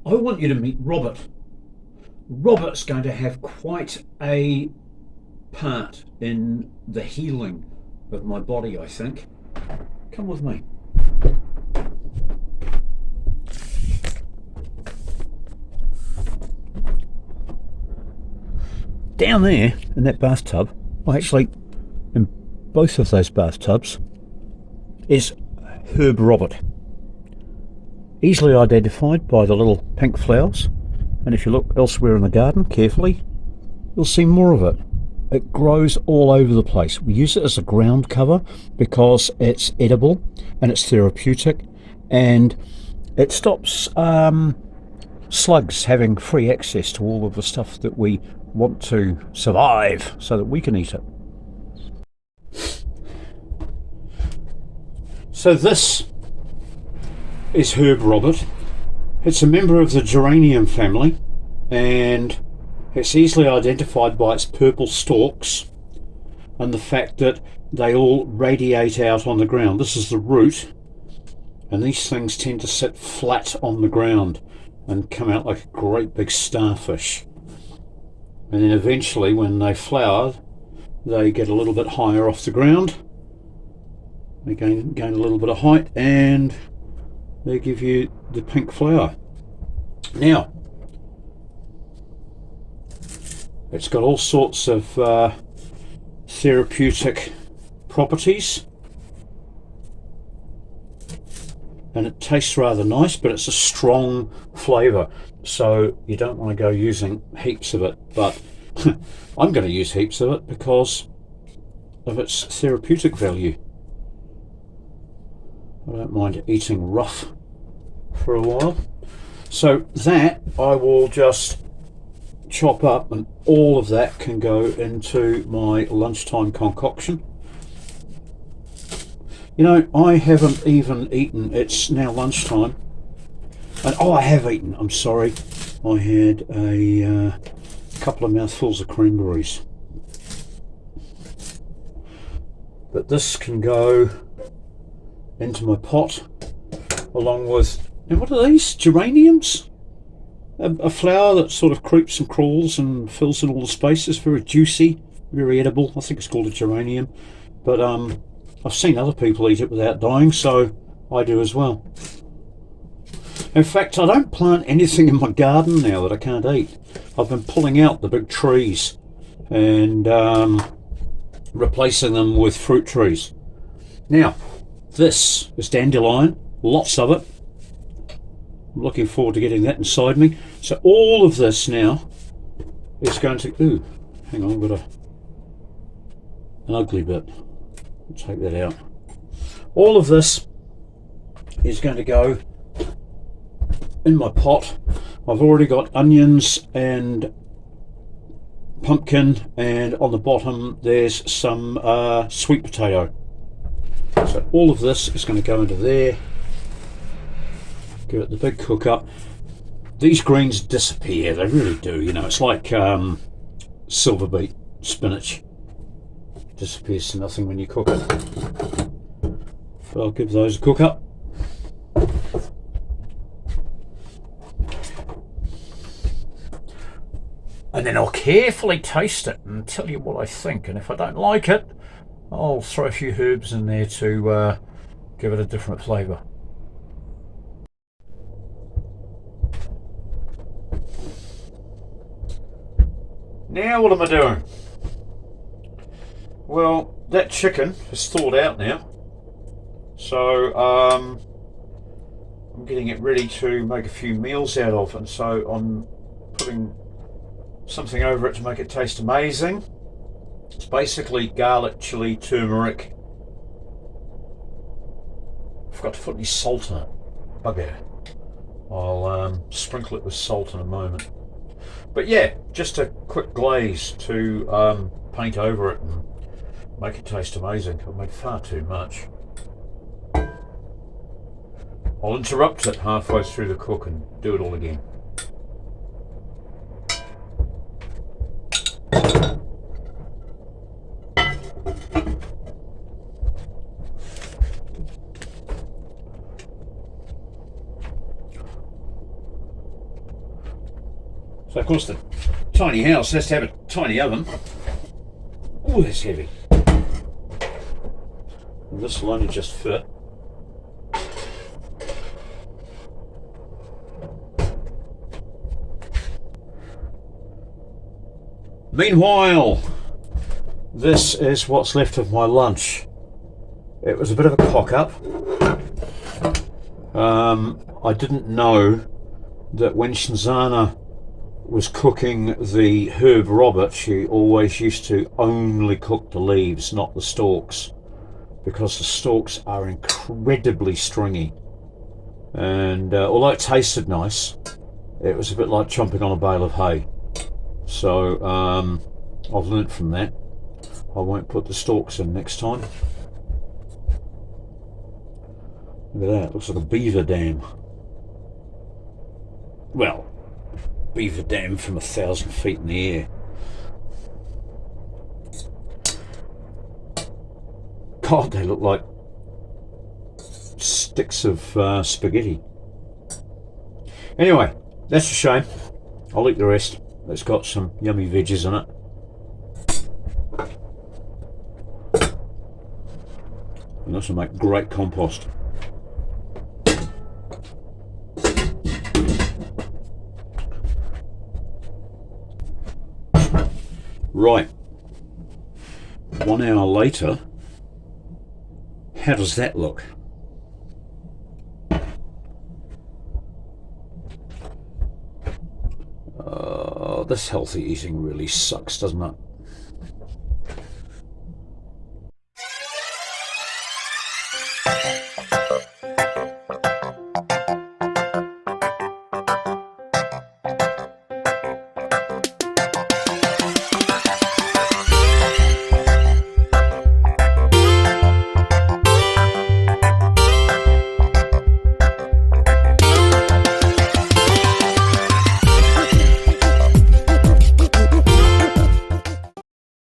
I want you to meet Robert. Robert's going to have quite a part in the healing of my body, I think. Come with me. Down there in that bathtub, well, actually, in both of those bathtubs, is Herb Robert. Easily identified by the little pink flowers, and if you look elsewhere in the garden carefully, you'll see more of it. It grows all over the place. We use it as a ground cover because it's edible and it's therapeutic, and it stops slugs having free access to all of the stuff that we want to survive so that we can eat it. So this is Herb Robert. It's a member of the geranium family, and it's easily identified by its purple stalks and the fact that they all radiate out on the ground. This is the root, and these things tend to sit flat on the ground and come out like a great big starfish. And then eventually, when they flower, they get a little bit higher off the ground. They gain a little bit of height, and they give you the pink flower. Now, it's got all sorts of therapeutic properties, and it tastes rather nice, but it's a strong flavour, so you don't want to go using heaps of it. But I'm going to use heaps of it because of its therapeutic value. I don't mind eating rough for a while. So that I will just chop up, and all of that can go into my lunchtime concoction. You know, I haven't even eaten. It's now lunchtime, and I have eaten. I'm sorry. I had a couple of mouthfuls of cranberries, but this can go into my pot along with, and what are these? Geraniums? A flower that sort of creeps and crawls and fills in all the spaces. Very juicy, very edible. I think it's called a geranium, but I've seen other people eat it without dying, so I do as well. In fact, I don't plant anything in my garden now that I can't eat. I've been pulling out the big trees and replacing them with fruit trees. Now, this is dandelion, lots of it. I'm looking forward to getting that inside me. So all of this now is going to... Ooh, hang on, I've got an ugly bit. I'll take that out. All of this is going to go in my pot. I've already got onions and pumpkin, and on the bottom there's some sweet potato. So all of this is going to go into there. Give it the big cook up. These greens disappear, they really do. You know, it's like silver beet spinach. Disappears to nothing when you cook it. But I'll give those a cook up. And then I'll carefully taste it and tell you what I think. And if I don't like it, I'll throw a few herbs in there to give it a different flavour. Now what am I doing? Well, that chicken is thawed out now, so I'm getting it ready to make a few meals out of, and so I'm putting something over it to make it taste amazing. It's basically garlic, chili, turmeric. I forgot to put any salt in it. Bugger. I'll sprinkle it with salt in a moment. But yeah, just a quick glaze to paint over it and make it taste amazing. I've made far too much. I'll interrupt it halfway through the cook and do it all again. So of course the tiny house has to have a tiny oven. Oh, that's heavy. And this will only just fit. Meanwhile, this is what's left of my lunch. It was a bit of a cock-up. I didn't know that when Shanzana was cooking the herb Robert, she always used to only cook the leaves, not the stalks, because the stalks are incredibly stringy. And although it tasted nice, it was a bit like chomping on a bale of hay. So I've learnt from that. I won't put the stalks in next time. Look at that, looks like a beaver dam. Well, beaver dam from 1,000 feet in the air. God, they look like sticks of spaghetti. Anyway, that's a shame. I'll eat the rest. It's got some yummy veggies in it. And this will make great compost. Right, 1 hour later, how does that look? This healthy eating really sucks, doesn't it?